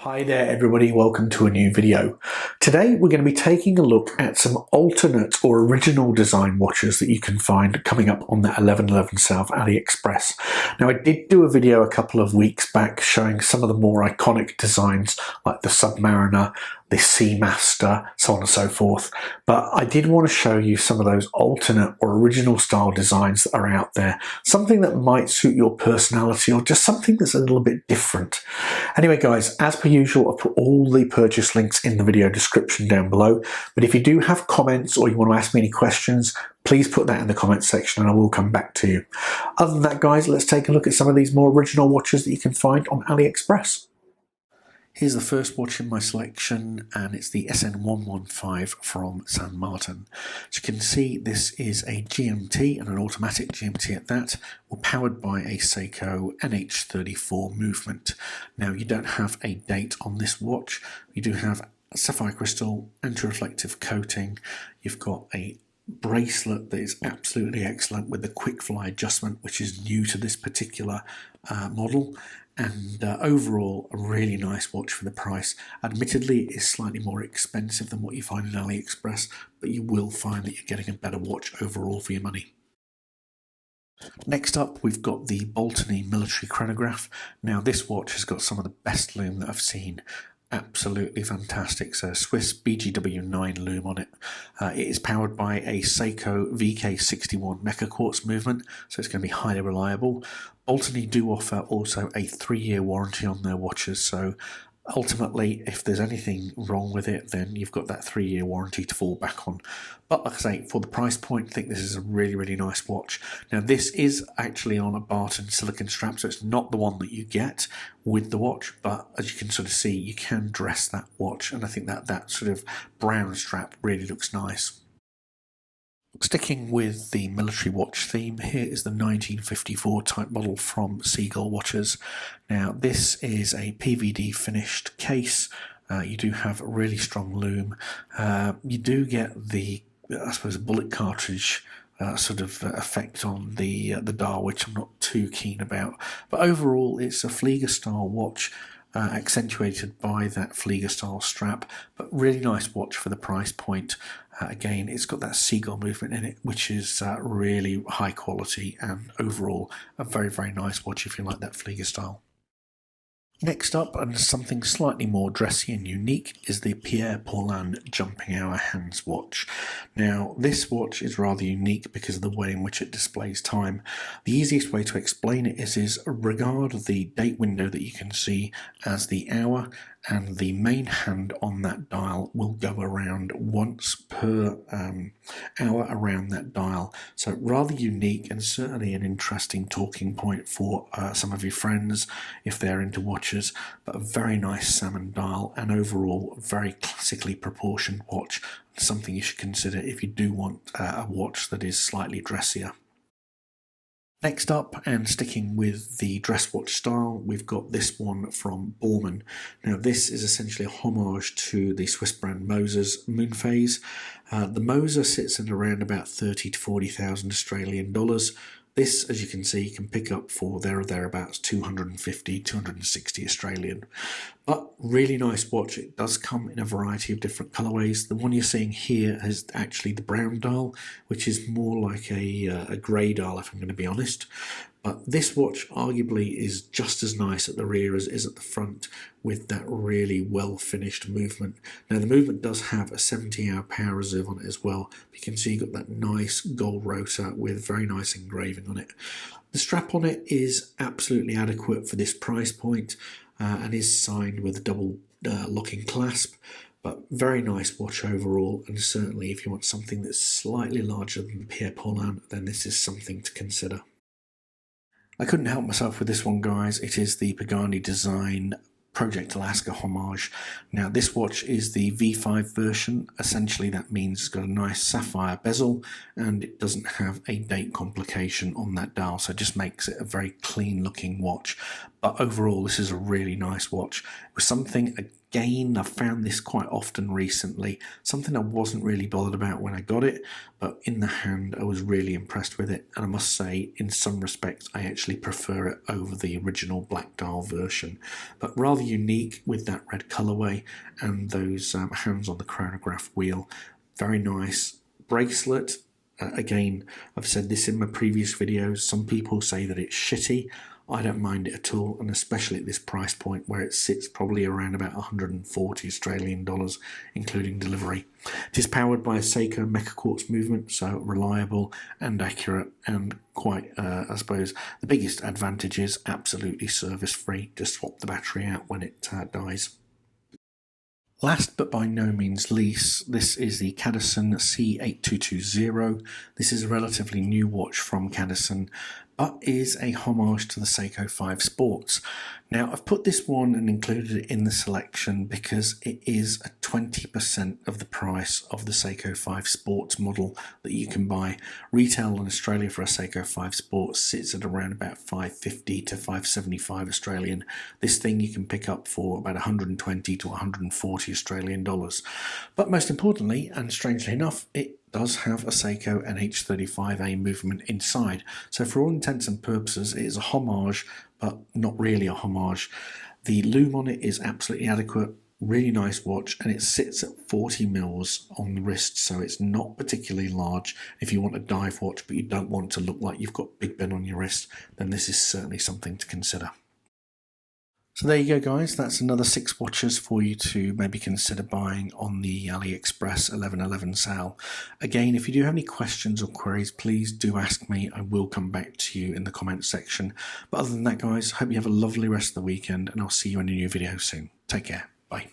Hi there everybody, welcome to a new video. Today we're going to be taking a look at some alternate or original design watches that you can find coming up on that 1111 sale Aliexpress. Now I did do a video a couple of weeks back showing some of the more iconic designs like the Submariner, the Seamaster, so on and so forth, but I did want to show you some of those alternate or original style designs that are out there, something that might suit your personality or just something that's a little bit different. Anyway guys, as per usual, I'll put all the purchase links in the video description down below, but if you do have comments or you want to ask me any questions, please put that in the comments section and I will come back to you. Other than that guys, let's take a look at some of these more original watches that you can find on AliExpress. Here's the first watch in my selection, and it's the SN15 from San Martin. As you can see, this is a GMT, and an automatic GMT at that, powered by a Seiko NH34 movement. Now, you don't have a date on this watch. You do have sapphire crystal, anti-reflective coating. You've got a bracelet that is absolutely excellent with the quick fly adjustment, which is new to this particular model. And overall, a really nice watch for the price. Admittedly, it is slightly more expensive than what you find in AliExpress, but you will find that you're getting a better watch overall for your money. Next up, we've got the Bollinger military chronograph. Now, this watch has got some of the best lume that I've seen. Absolutely fantastic. So Swiss BGW9 lume on it. It is powered by a Seiko VK61 Mecha Quartz movement, so it's going to be highly reliable. Bollinger do offer also a 3-year warranty on their watches, so ultimately if there's anything wrong with it, then you've got that 3-year warranty to fall back on. But like I say, for the price point, I think this is a really nice watch. Now this is actually on a Barton silicon strap, so it's not the one that you get with the watch, but as you can sort of see, you can dress that watch, and I think that sort of brown strap really looks nice. Sticking with the military watch theme, here is the 1954 type model from Seagull Watchers. Now this is a PVD finished case. You do have a really strong lume. You do get the, I suppose, bullet cartridge sort of effect on the dial, which I'm not too keen about. But overall, it's a Flieger style watch, accentuated by that Flieger style strap, but really nice watch for the price point. Again, it's got that seagull movement in it, which is really high quality, and overall a very nice watch if you like that Flieger style. Next up, and something slightly more dressy and unique, is the Pierre jumping hour hands watch. Now, this watch is rather unique because of the way in which it displays time. The easiest way to explain it is regard the date window that you can see as the hour, and the main hand on that dial will go around once per hour around that dial. So rather unique, and certainly an interesting talking point for some of your friends if they're into watches, but a very nice salmon dial, and overall a very classically proportioned watch, something you should consider if you do want a watch that is slightly dressier. Next up, and sticking with the dress watch style, we've got this one from Borman. Now this is essentially a homage to the Swiss brand Mosa's moon phase. The Mosa sits at around about 30 to 40,000 Australian dollars. This, as you can see, can pick up for there or thereabouts 250, 260 Australian. But really nice watch. It does come in a variety of different colourways. The one you're seeing here is actually the brown dial, which is more like a grey dial, if I'm going to be honest. But this watch arguably is just as nice at the rear as it is at the front, with that really well finished movement. Now the movement does have a 70-hour power reserve on it as well. You can see you've got that nice gold rotor with very nice engraving on it. The strap on it is absolutely adequate for this price point, and is signed with a double locking clasp. But very nice watch overall, and certainly if you want something that's slightly larger than the Pierre, then this is something to consider. I couldn't help myself with this one, guys. It is the Pagani design Project Alaska homage. Now this watch is the V5 version. Essentially that means it's got a nice sapphire bezel, and it doesn't have a date complication on that dial, so it just makes it a very clean looking watch. But overall this is a really nice watch. It was something Again, I've found this quite often recently, something I wasn't really bothered about when I got it, but in the hand I was really impressed with it, and I must say in some respects I actually prefer it over the original black dial version, but rather unique with that red colourway and those hands on the chronograph wheel. Very nice bracelet. Again, I've said this in my previous videos, some people say that it's shitty. I don't mind it at all, and especially at this price point where it sits probably around about 140 Australian dollars, including delivery. It is powered by a Seiko Mecha Quartz movement, so reliable and accurate, and quite, I suppose, the biggest advantage is absolutely service-free. Just swap the battery out when it dies. Last but by no means least, this is the Cartier C822. This is a relatively new watch from Cartier, but is a homage to the Seiko 5 Sports. Now, I've put this one and included it in the selection because it is a 20% of the price of the Seiko 5 Sports model that you can buy. Retail in Australia for a Seiko 5 Sports sits at around about $550 to $575 Australian. This thing you can pick up for about 120 to 140 Australian dollars. But most importantly, and strangely enough, it does have a Seiko NH35A movement inside. So for all intents and purposes, it is a homage, but not really a homage. The lume on it is absolutely adequate, really nice watch, and it sits at 40 mils on the wrist, so it's not particularly large. If you want a dive watch, but you don't want to look like you've got Big Ben on your wrist, then this is certainly something to consider. So there you go, guys. That's another 6 watches for you to maybe consider buying on the Aliexpress 1111 sale. Again, if you do have any questions or queries, please do ask me. I will come back to you in the comments section. But other than that, guys, hope you have a lovely rest of the weekend, and I'll see you in a new video soon. Take care. Bye.